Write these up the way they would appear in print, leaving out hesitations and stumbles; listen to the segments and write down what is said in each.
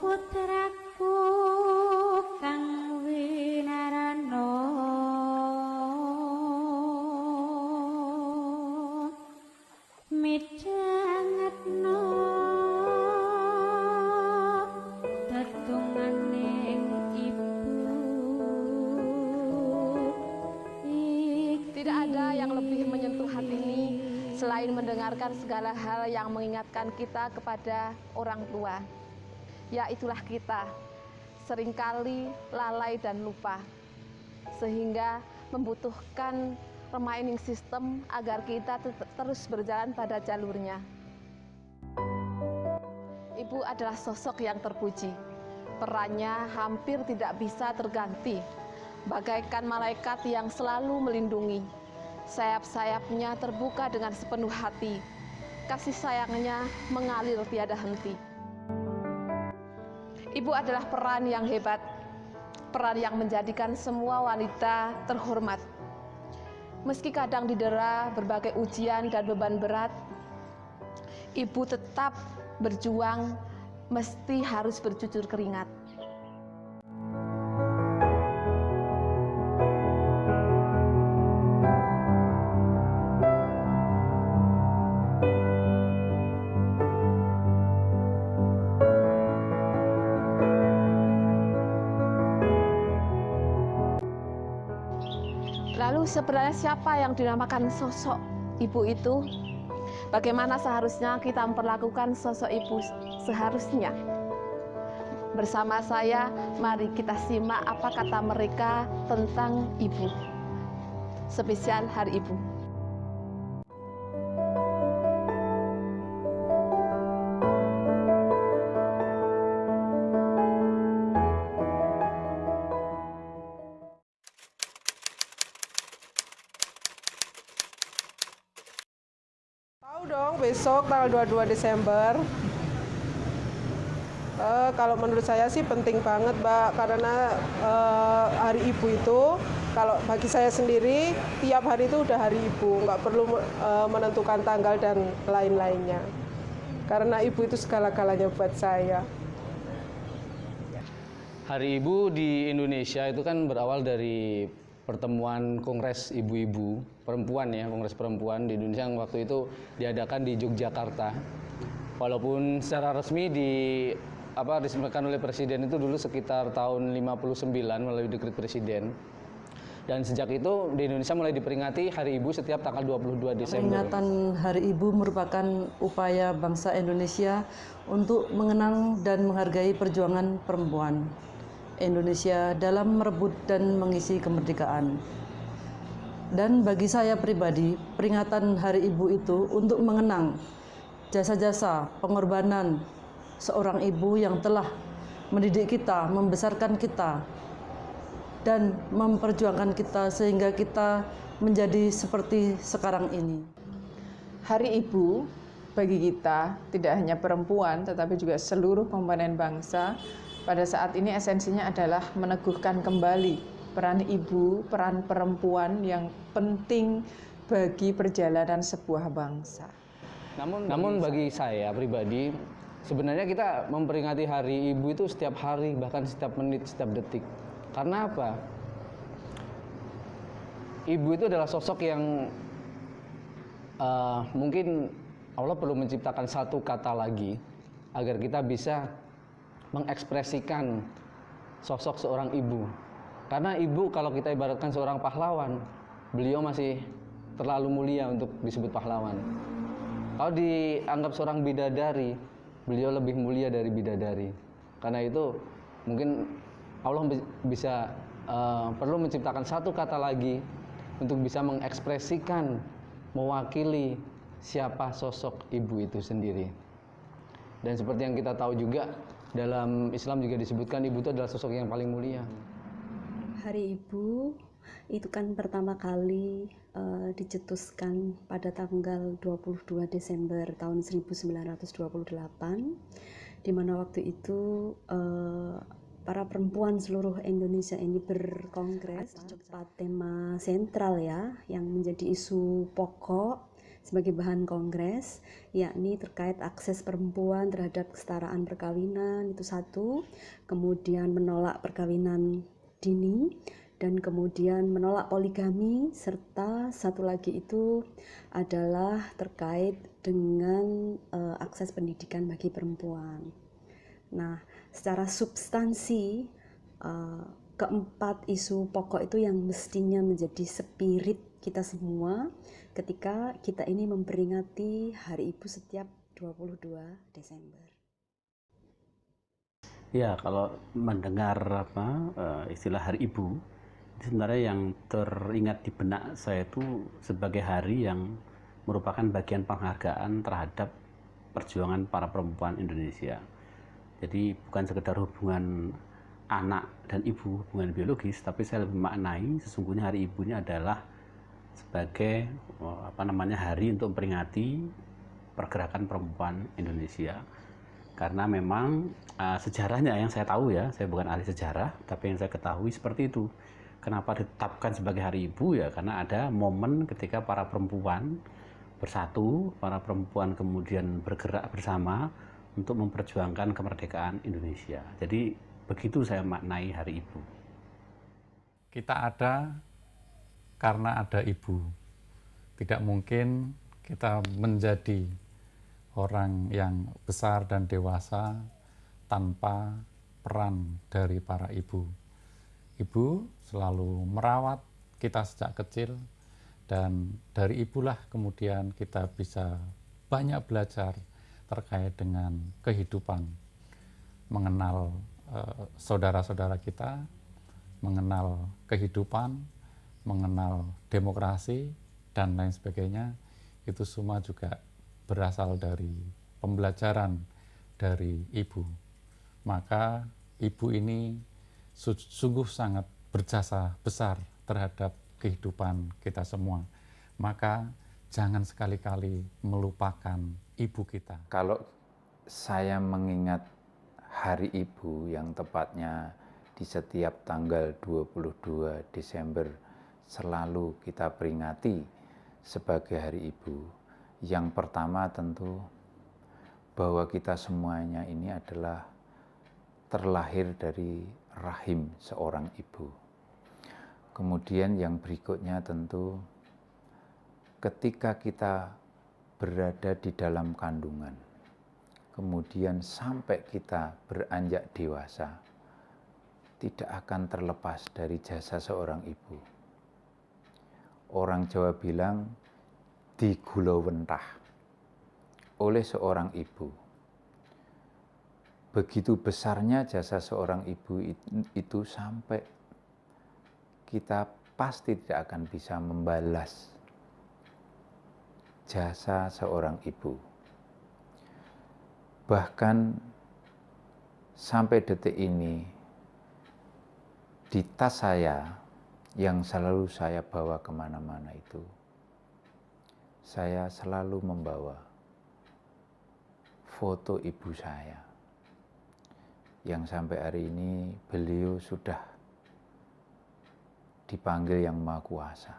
putraku kang winarana midhangetno tetunganing ibu. Tidak ada yang lebih menyentuh hati ini selain mendengarkan segala hal yang mengingatkan kita kepada orang tua. Ya, itulah kita, seringkali lalai dan lupa, sehingga membutuhkan remaining system agar kita terus berjalan pada jalurnya. Ibu adalah sosok yang terpuji, perannya hampir tidak bisa terganti, bagaikan malaikat yang selalu melindungi. Sayap-sayapnya terbuka dengan sepenuh hati, kasih sayangnya mengalir tiada henti. Ibu adalah peran yang hebat, peran yang menjadikan semua wanita terhormat. Meski kadang didera berbagai ujian dan beban berat, ibu tetap berjuang, mesti harus bercucur keringat. Lalu sebenarnya siapa yang dinamakan sosok ibu itu? Bagaimana seharusnya kita memperlakukan sosok ibu seharusnya? Bersama saya, mari kita simak apa kata mereka tentang ibu. Spesial Hari Ibu. Tahu dong, besok tanggal 22 Desember. Kalau menurut saya sih penting banget, Mbak, karena Hari Ibu itu, kalau bagi saya sendiri, tiap hari itu udah Hari Ibu, nggak perlu menentukan tanggal dan lain-lainnya. Karena Ibu itu segala-galanya buat saya. Hari Ibu di Indonesia itu kan berawal dari pertemuan Kongres Ibu-Ibu Perempuan ya, Kongres Perempuan di Indonesia yang waktu itu diadakan di Yogyakarta. Walaupun secara resmi diresmikan oleh Presiden itu dulu sekitar tahun 59 melalui dekret Presiden. Dan sejak itu di Indonesia mulai diperingati Hari Ibu setiap tanggal 22 Desember. Peringatan Hari Ibu merupakan upaya bangsa Indonesia untuk mengenang dan menghargai perjuangan perempuan Indonesia dalam merebut dan mengisi kemerdekaan. Dan bagi saya pribadi, peringatan Hari Ibu itu untuk mengenang jasa-jasa pengorbanan seorang ibu yang telah mendidik kita, membesarkan kita, dan memperjuangkan kita sehingga kita menjadi seperti sekarang ini. Hari Ibu bagi kita tidak hanya perempuan tetapi juga seluruh komponen bangsa. Pada saat ini esensinya adalah meneguhkan kembali peran ibu, peran perempuan yang penting bagi perjalanan sebuah bangsa. Namun bagi saya pribadi, sebenarnya kita memperingati Hari Ibu itu setiap hari, bahkan setiap menit, setiap detik. Karena apa? Ibu itu adalah sosok yang mungkin Allah perlu menciptakan satu kata lagi agar kita bisa mengekspresikan sosok seorang ibu. Karena ibu kalau kita ibaratkan seorang pahlawan, beliau masih terlalu mulia untuk disebut pahlawan. Kalau dianggap seorang bidadari, beliau lebih mulia dari bidadari. Karena itu mungkin Allah bisa perlu menciptakan satu kata lagi untuk bisa mengekspresikan, mewakili siapa sosok ibu itu sendiri. Dan seperti yang kita tahu juga, dalam Islam juga disebutkan ibu itu adalah sosok yang paling mulia. Hari Ibu itu kan pertama kali dicetuskan pada tanggal 22 Desember tahun 1928, di mana waktu itu para perempuan seluruh Indonesia ini berkongres. Cepat tema sentral ya, yang menjadi isu pokok sebagai bahan kongres, yakni terkait akses perempuan terhadap kesetaraan perkawinan, itu satu, kemudian menolak perkawinan dini, dan kemudian menolak poligami, serta satu lagi itu adalah terkait dengan akses pendidikan bagi perempuan. Nah, secara substansi, keempat isu pokok itu yang mestinya menjadi spirit kita semua ketika kita ini memperingati Hari Ibu setiap 22 Desember. Ya, kalau mendengar istilah Hari Ibu, sebenarnya yang teringat di benak saya itu sebagai hari yang merupakan bagian penghargaan terhadap perjuangan para perempuan Indonesia. Jadi bukan sekedar hubungan anak dan ibu, hubungan biologis, tapi saya lebih maknai sesungguhnya Hari Ibu ini adalah sebagai hari untuk memperingati pergerakan perempuan Indonesia. Karena memang sejarahnya yang saya tahu ya, saya bukan ahli sejarah, tapi yang saya ketahui seperti itu. Kenapa ditetapkan sebagai Hari Ibu ya? Karena ada momen ketika para perempuan bersatu, para perempuan kemudian bergerak bersama untuk memperjuangkan kemerdekaan Indonesia. Jadi begitu saya maknai Hari Ibu. Kita ada karena ada ibu. Tidak mungkin kita menjadi orang yang besar dan dewasa tanpa peran dari para ibu. Ibu selalu merawat kita sejak kecil, dan dari ibulah kemudian kita bisa banyak belajar terkait dengan kehidupan, mengenal saudara-saudara kita, mengenal kehidupan, mengenal demokrasi, dan lain sebagainya. Itu semua juga berasal dari pembelajaran dari ibu. Maka ibu ini sungguh sangat berjasa besar terhadap kehidupan kita semua. Maka jangan sekali-kali melupakan ibu kita. Kalau saya mengingat Hari Ibu yang tepatnya di setiap tanggal 22 Desember selalu kita peringati sebagai Hari Ibu. Yang pertama tentu bahwa kita semuanya ini adalah terlahir dari rahim seorang ibu. Kemudian yang berikutnya tentu ketika kita berada di dalam kandungan, kemudian sampai kita beranjak dewasa, tidak akan terlepas dari jasa seorang ibu. Orang Jawa bilang digulawentah oleh seorang ibu. Begitu besarnya jasa seorang ibu itu sampai kita pasti tidak akan bisa membalas jasa seorang ibu. Bahkan sampai detik ini di tas saya yang selalu saya bawa kemana-mana itu, saya selalu membawa foto ibu saya yang sampai hari ini beliau sudah dipanggil Yang Maha Kuasa.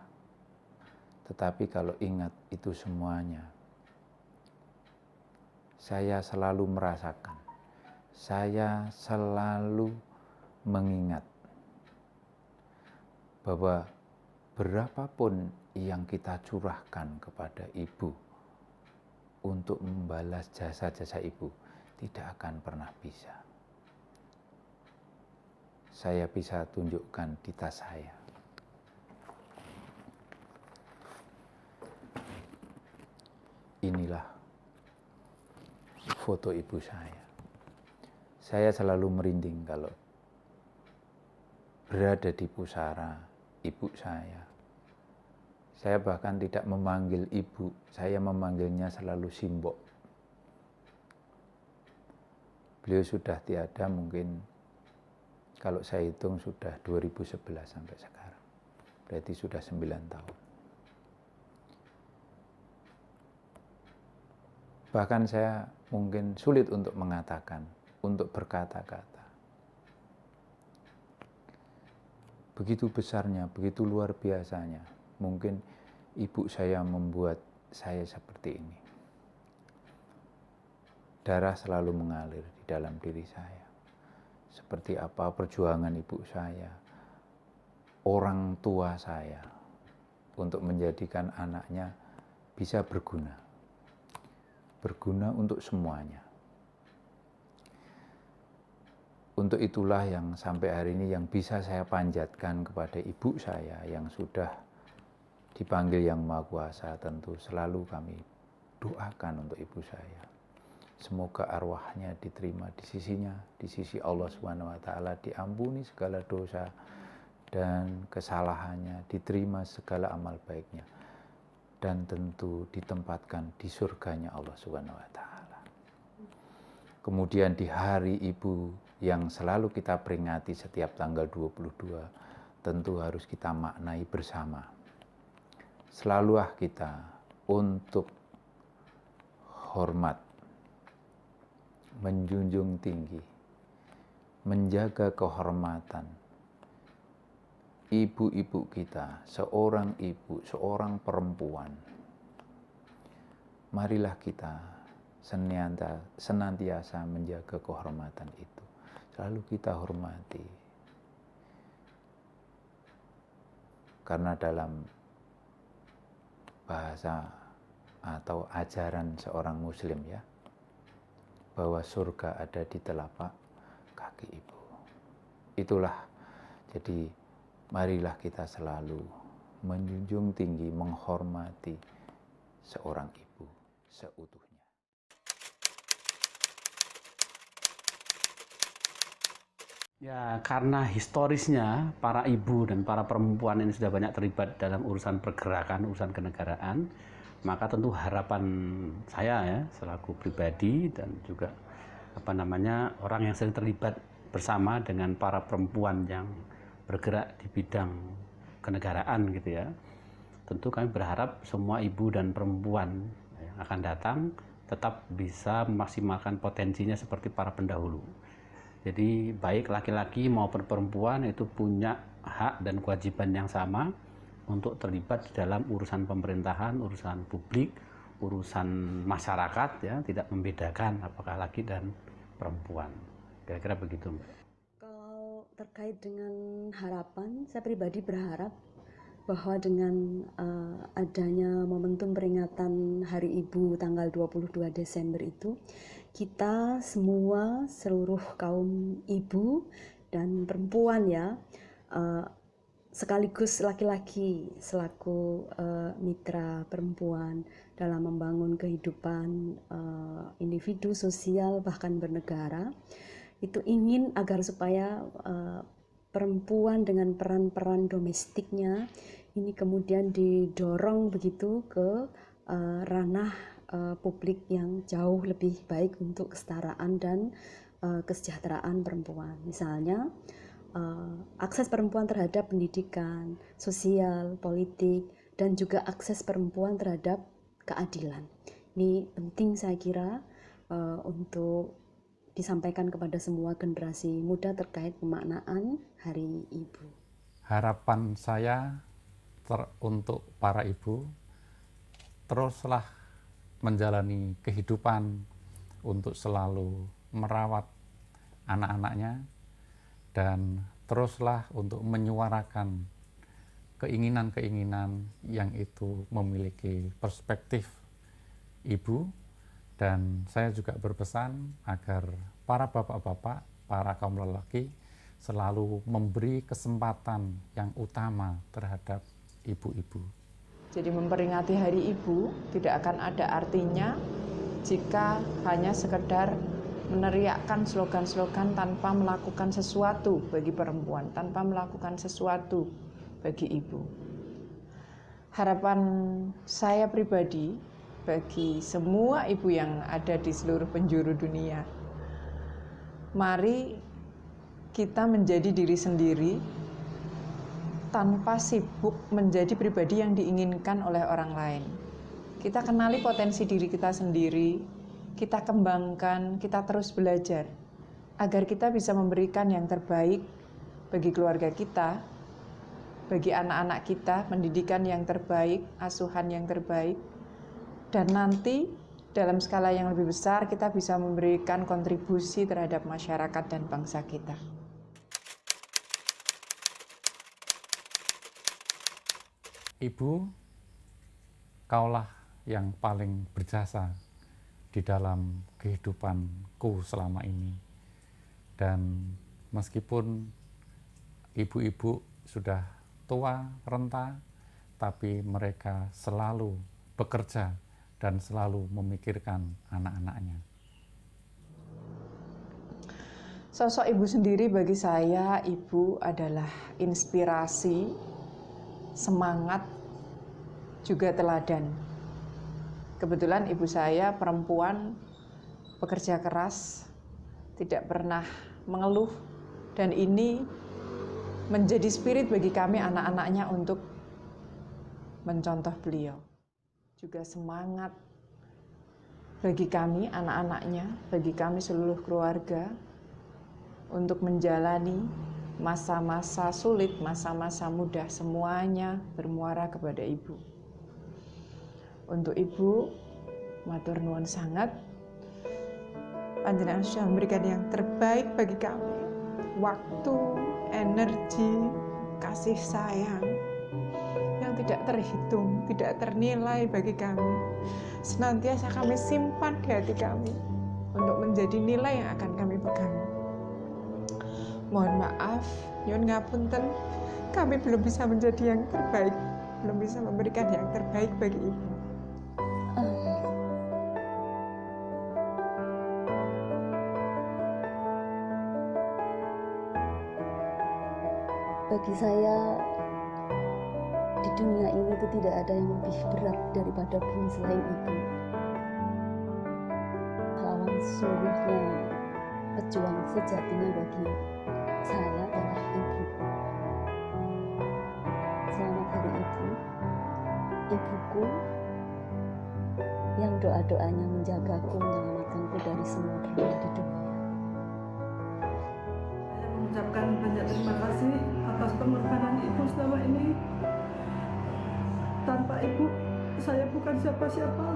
Tetapi kalau ingat itu semuanya, saya selalu merasakan, saya selalu mengingat bahwa berapapun yang kita curahkan kepada ibu untuk membalas jasa-jasa ibu, tidak akan pernah bisa. Saya bisa tunjukkan di tas saya. Inilah foto ibu saya. Saya selalu merinding kalau berada di pusara ibu saya. Saya bahkan tidak memanggil ibu, saya memanggilnya selalu Simbok. Beliau sudah tiada mungkin kalau saya hitung sudah 2011 sampai sekarang. Berarti sudah 9 tahun. Bahkan saya mungkin sulit untuk mengatakan, untuk berkata-kata. Begitu besarnya, begitu luar biasanya. Mungkin ibu saya membuat saya seperti ini. Darah selalu mengalir di dalam diri saya. Seperti apa perjuangan ibu saya, orang tua saya, untuk menjadikan anaknya bisa berguna. Berguna untuk semuanya. Untuk itulah yang sampai hari ini yang bisa saya panjatkan kepada ibu saya yang sudah dipanggil Yang Maha Kuasa. Tentu selalu kami doakan untuk ibu saya. Semoga arwahnya diterima di sisinya, di sisi Allah SWT, diampuni segala dosa dan kesalahannya, diterima segala amal baiknya, dan tentu ditempatkan di surganya Allah SWT. Kemudian di hari ibu yang selalu kita peringati setiap tanggal 22, tentu harus kita maknai bersama. Selalulah kita untuk hormat, menjunjung tinggi, menjaga kehormatan ibu-ibu kita, seorang ibu, seorang perempuan. Marilah kita senantiasa menjaga kehormatan itu. Selalu kita hormati. Karena dalam bahasa atau ajaran seorang muslim ya, bahwa surga ada di telapak kaki ibu. Itulah, jadi marilah kita selalu menjunjung tinggi, menghormati seorang ibu seutuhnya. Ya, karena historisnya para ibu dan para perempuan ini sudah banyak terlibat dalam urusan pergerakan, urusan kenegaraan, maka tentu harapan saya ya selaku pribadi dan juga orang yang sering terlibat bersama dengan para perempuan yang bergerak di bidang kenegaraan gitu ya. Tentu kami berharap semua ibu dan perempuan yang akan datang tetap bisa memaksimalkan potensinya seperti para pendahulu. Jadi baik laki-laki maupun perempuan itu punya hak dan kewajiban yang sama untuk terlibat di dalam urusan pemerintahan, urusan publik, urusan masyarakat ya, tidak membedakan apakah laki dan perempuan. Kira-kira begitu, Mbak. Kalau terkait dengan harapan, saya pribadi berharap bahwa dengan adanya momentum peringatan Hari Ibu tanggal 22 Desember itu, kita semua, seluruh kaum ibu dan perempuan ya, sekaligus laki-laki selaku mitra perempuan dalam membangun kehidupan individu, sosial, bahkan bernegara, itu ingin agar supaya perempuan dengan peran-peran domestiknya ini kemudian didorong begitu ke ranah publik yang jauh lebih baik untuk kesetaraan dan kesejahteraan perempuan. Misalnya akses perempuan terhadap pendidikan, sosial, politik, dan juga akses perempuan terhadap keadilan. Ini penting saya kira untuk disampaikan kepada semua generasi muda terkait pemaknaan Hari Ibu. Harapan saya untuk para ibu, teruslah menjalani kehidupan untuk selalu merawat anak-anaknya, dan teruslah untuk menyuarakan keinginan-keinginan yang itu memiliki perspektif ibu. Dan saya juga berpesan agar para bapak-bapak, para kaum lelaki selalu memberi kesempatan yang utama terhadap ibu-ibu. Jadi memperingati Hari Ibu tidak akan ada artinya jika hanya sekedar meneriakkan slogan-slogan tanpa melakukan sesuatu bagi perempuan, tanpa melakukan sesuatu bagi ibu. Harapan saya pribadi bagi semua ibu yang ada di seluruh penjuru dunia, mari kita menjadi diri sendiri tanpa sibuk menjadi pribadi yang diinginkan oleh orang lain. Kita kenali potensi diri kita sendiri, kita kembangkan, kita terus belajar agar kita bisa memberikan yang terbaik bagi keluarga kita, bagi anak-anak kita, pendidikan yang terbaik, asuhan yang terbaik, dan nanti dalam skala yang lebih besar kita bisa memberikan kontribusi terhadap masyarakat dan bangsa kita. Ibu, kaulah yang paling berjasa di dalam kehidupanku selama ini. Dan meskipun ibu-ibu sudah tua, renta, tapi mereka selalu bekerja dan selalu memikirkan anak-anaknya. Sosok ibu sendiri bagi saya, ibu adalah inspirasi, semangat, juga teladan. Kebetulan ibu saya perempuan, bekerja keras, tidak pernah mengeluh, dan ini menjadi spirit bagi kami anak-anaknya untuk mencontoh beliau. Juga semangat bagi kami anak-anaknya, bagi kami seluruh keluarga untuk menjalani masa-masa sulit, masa-masa mudah, semuanya bermuara kepada ibu. Untuk ibu, matur nuwun sangat. Panjenengan sudah memberikan yang terbaik bagi kami. Waktu, energi, kasih sayang yang tidak terhitung, tidak ternilai bagi kami. Senantiasa kami simpan di hati kami untuk menjadi nilai yang akan kami pegang. Mohon maaf, nyuwun ngapunten, kami belum bisa menjadi yang terbaik, belum bisa memberikan yang terbaik bagi ibu. Bagi saya, di dunia ini itu tidak ada yang lebih berat daripada bumi selain ibu. Pahlawan seluruhnya, pejuang sejatinya bagi saya adalah ibu. Selamat Hari Ibu, ibuku yang doa-doanya menjagaku, menyelamatkanku dari semua drama di dunia. Mengucapkan banyak terima kasih atas pengorbanan ibu selama ini. Tanpa ibu, saya bukan siapa-siapa.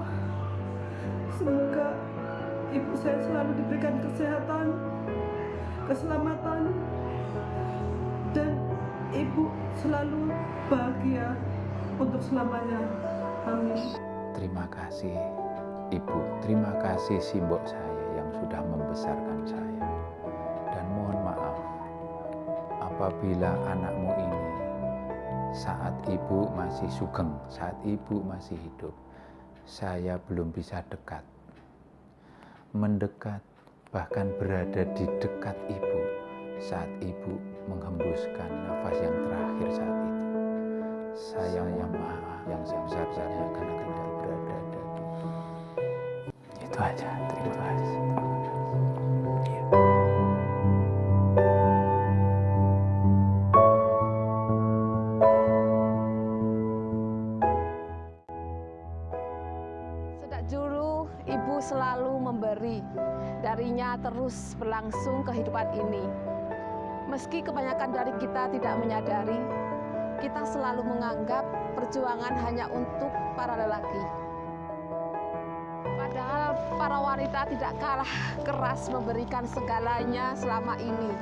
Semoga ibu saya selalu diberikan kesehatan, keselamatan, dan ibu selalu bahagia untuk selamanya. Amin. Terima kasih Ibu, terima kasih simbok saya yang sudah membesarkan saya. Dan mohon maaf apabila anakmu ini saat ibu masih sugeng, saat ibu masih hidup, saya belum bisa dekat, mendekat, bahkan berada di dekat ibu saat ibu menghembuskan nafas yang terakhir saat itu. Saya yang maaf, yang sebesar-besarnya karena tidak berada di itu aja. Terima kasih. Sejak dulu ibu selalu memberi, darinya terus berlangsung kehidupan ini. Meski kebanyakan dari kita tidak menyadari, kita selalu menganggap perjuangan hanya untuk para lelaki. Padahal para wanita tidak kalah keras memberikan segalanya selama ini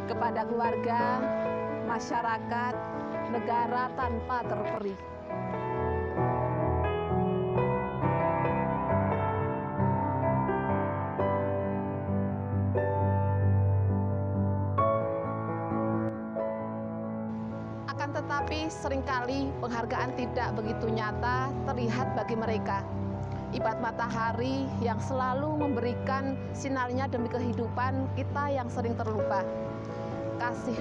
kepada keluarga, masyarakat, negara tanpa terperi. Akan tetapi seringkali penghargaan tidak begitu nyata terlihat bagi mereka. Ibarat matahari yang selalu memberikan sinarnya demi kehidupan kita yang sering terlupa. Kasih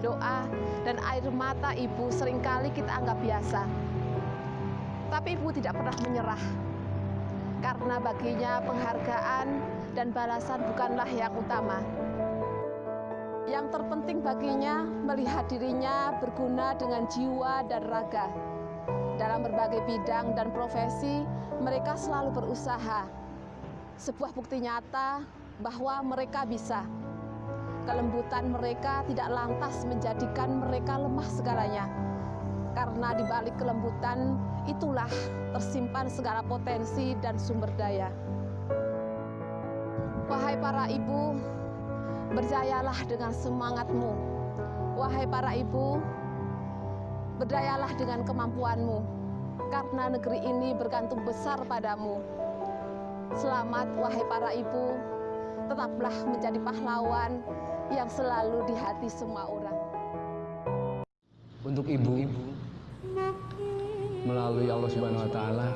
doa, dan air mata ibu seringkali kita anggap biasa. Tapi ibu tidak pernah menyerah. Karena baginya penghargaan dan balasan bukanlah yang utama. Yang terpenting baginya melihat dirinya berguna dengan jiwa dan raga. Dalam berbagai bidang dan profesi, mereka selalu berusaha. Sebuah bukti nyata bahwa mereka bisa. Kelembutan mereka tidak lantas menjadikan mereka lemah segalanya. Karena di balik kelembutan itulah tersimpan segala potensi dan sumber daya. Wahai para ibu, berjayalah dengan semangatmu. Wahai para ibu, berdayalah dengan kemampuanmu, karena negeri ini bergantung besar padamu. Selamat wahai para ibu, tetaplah menjadi pahlawan yang selalu di hati semua orang. Untuk ibu, melalui Allah Subhanahu wa Ta'ala,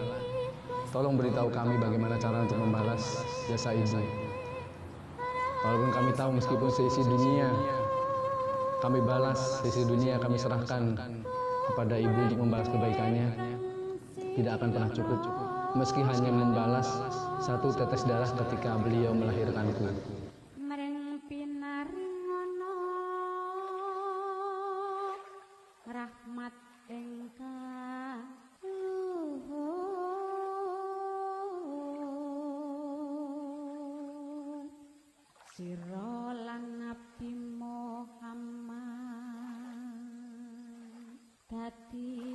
tolong beritahu kami bagaimana cara untuk membalas jasa ibu. Walaupun kami tahu meskipun seisi dunia kami balas, seisi dunia kami serahkan kepada ibu untuk membalas kebaikannya, tidak akan pernah cukup. Meski hanya membalas satu tetes darah ketika beliau melahirkanku. Mring pinaringono rahmat engkang luhur sira lan Nabi Muhammad dadi